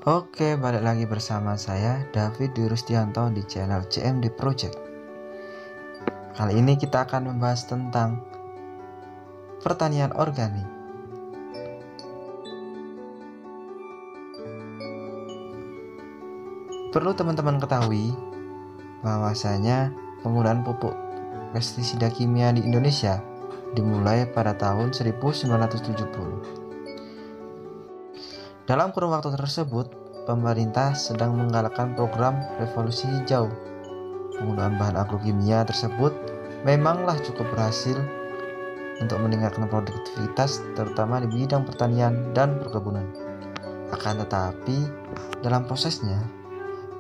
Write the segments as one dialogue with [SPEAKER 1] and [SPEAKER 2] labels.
[SPEAKER 1] Oke, balik lagi bersama saya David Rustianto di channel CMD Project. Kali ini kita akan membahas tentang pertanian organik. Perlu teman-teman ketahui bahwasanya penggunaan pupuk pestisida kimia di Indonesia dimulai pada tahun 1970. Dalam kurun waktu tersebut, pemerintah sedang menggalakkan program revolusi hijau. Penggunaan bahan agrokimia tersebut memanglah cukup berhasil untuk meningkatkan produktivitas, terutama di bidang pertanian dan perkebunan. Akan tetapi, dalam prosesnya,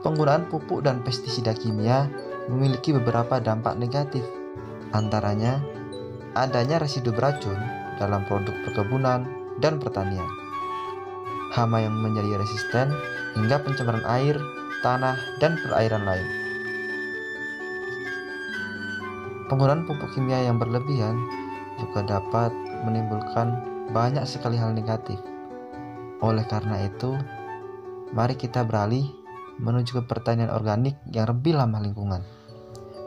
[SPEAKER 1] penggunaan pupuk dan pestisida kimia memiliki beberapa dampak negatif. Antaranya, adanya residu beracun dalam produk perkebunan dan pertanian, hama yang menjadi resisten, hingga pencemaran air, tanah, dan perairan lain. Penggunaan pupuk kimia yang berlebihan juga dapat menimbulkan banyak sekali hal negatif. Oleh karena itu, mari kita beralih menuju ke pertanian organik yang lebih ramah lingkungan.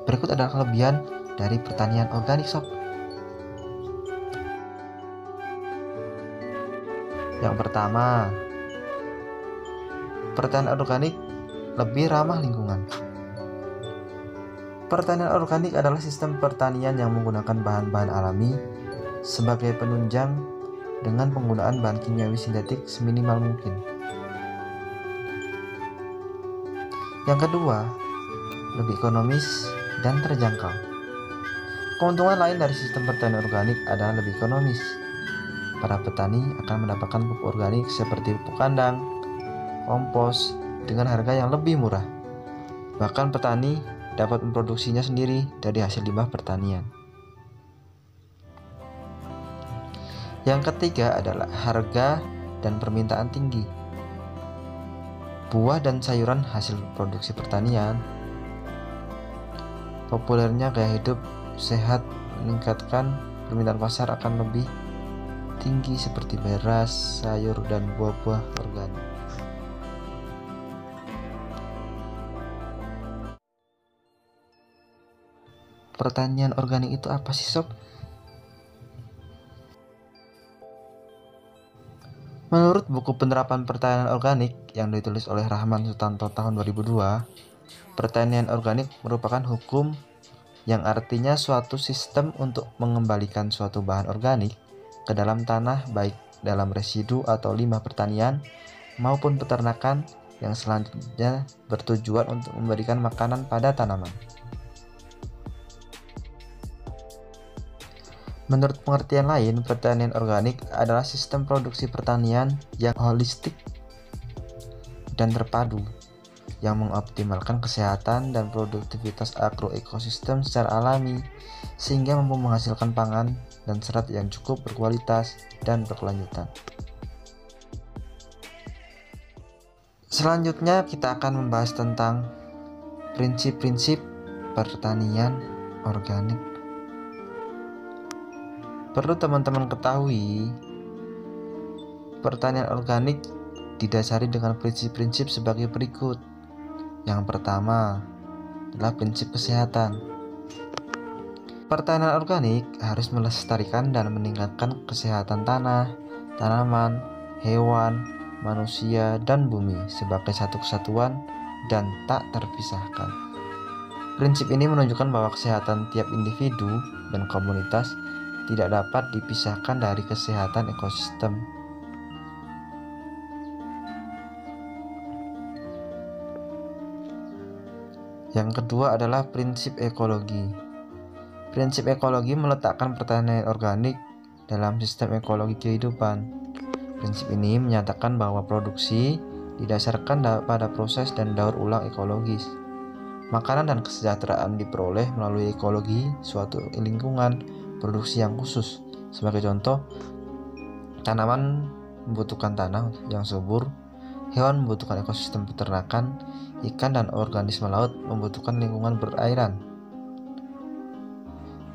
[SPEAKER 1] Berikut adalah kelebihan dari pertanian organik, sob. Yang pertama, pertanian organik lebih ramah lingkungan. Pertanian organik adalah sistem pertanian yang menggunakan bahan-bahan alami sebagai penunjang dengan penggunaan bahan kimiawi sintetik seminimal mungkin. Yang kedua, lebih ekonomis dan terjangkau. Keuntungan lain dari sistem pertanian organik adalah lebih ekonomis. Para petani akan mendapatkan pupuk organik seperti pupuk kandang, kompos dengan harga yang lebih murah. Bahkan petani dapat memproduksinya sendiri dari hasil limbah pertanian. Yang ketiga adalah harga dan permintaan tinggi. Buah dan sayuran hasil produksi pertanian, populernya gaya hidup sehat meningkatkan permintaan pasar akan lebih tinggi seperti beras, sayur, dan buah-buah organik. Pertanian organik itu apa sih, sob? Menurut buku penerapan pertanian organik yang ditulis oleh Rahman Sutanto tahun 2002, pertanian organik merupakan hukum yang artinya suatu sistem untuk mengembalikan suatu bahan organik ke dalam tanah, baik dalam residu atau limbah pertanian maupun peternakan, yang selanjutnya bertujuan untuk memberikan makanan pada tanaman. Menurut pengertian lain, pertanian organik adalah sistem produksi pertanian yang holistik dan terpadu, yang mengoptimalkan kesehatan dan produktivitas agroekosistem secara alami, sehingga mampu menghasilkan pangan dan serat yang cukup, berkualitas, dan berkelanjutan. Selanjutnya kita akan membahas tentang prinsip-prinsip pertanian organik. Perlu teman-teman ketahui, pertanian organik didasari dengan prinsip-prinsip sebagai berikut. Yang pertama adalah prinsip kesehatan. Pertanian organik harus melestarikan dan meningkatkan kesehatan tanah, tanaman, hewan, manusia, dan bumi sebagai satu kesatuan dan tak terpisahkan. Prinsip ini menunjukkan bahwa kesehatan tiap individu dan komunitas tidak dapat dipisahkan dari kesehatan ekosistem. Yang kedua adalah prinsip ekologi. Prinsip ekologi meletakkan pertanian organik dalam sistem ekologi kehidupan. Prinsip ini menyatakan bahwa produksi didasarkan pada proses dan daur ulang ekologis. Makanan dan kesejahteraan diperoleh melalui ekologi suatu lingkungan produksi yang khusus. Sebagai contoh, tanaman membutuhkan tanah yang subur, hewan membutuhkan ekosistem peternakan, ikan dan organisme laut membutuhkan lingkungan perairan.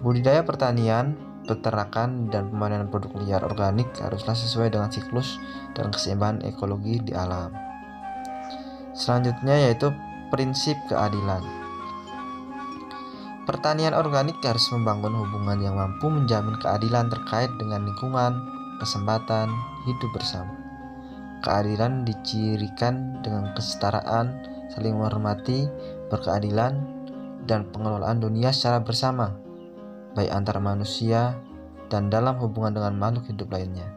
[SPEAKER 1] Budidaya pertanian, peternakan, dan pemanenan produk liar organik haruslah sesuai dengan siklus dan keseimbangan ekologi di alam. Selanjutnya yaitu prinsip keadilan. Pertanian organik harus membangun hubungan yang mampu menjamin keadilan terkait dengan lingkungan, kesempatan hidup bersama. Keadilan dicirikan dengan kesetaraan, saling menghormati, berkeadilan, dan pengelolaan dunia secara bersama, baik antar manusia dan dalam hubungan dengan makhluk hidup lainnya.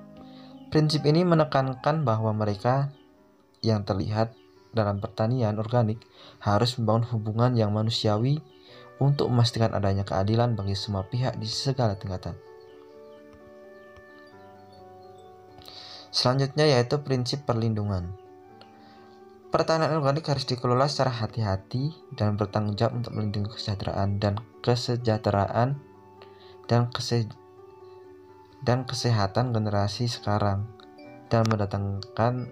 [SPEAKER 1] Prinsip ini menekankan bahwa mereka yang terlihat dalam pertanian organik harus membangun hubungan yang manusiawi untuk memastikan adanya keadilan bagi semua pihak di segala tingkatan. Selanjutnya yaitu prinsip perlindungan. Pertanian organik harus dikelola secara hati-hati dan bertanggung jawab untuk melindungi kesejahteraan dan kesehatan generasi sekarang dan mendatangkan.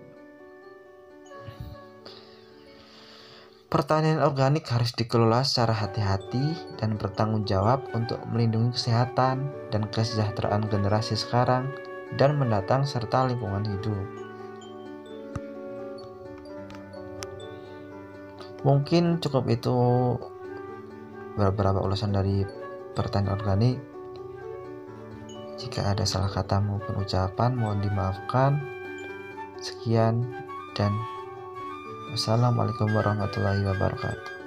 [SPEAKER 1] Pertanian organik harus dikelola secara hati-hati dan bertanggung jawab untuk melindungi kesehatan dan kesejahteraan generasi sekarang dan mendatang serta lingkungan hidup. Mungkin cukup itu beberapa ulasan dari pertanian organik. Jika ada salah kata maupun ucapan mohon dimaafkan. Sekian dan wassalamualaikum warahmatullahi wabarakatuh.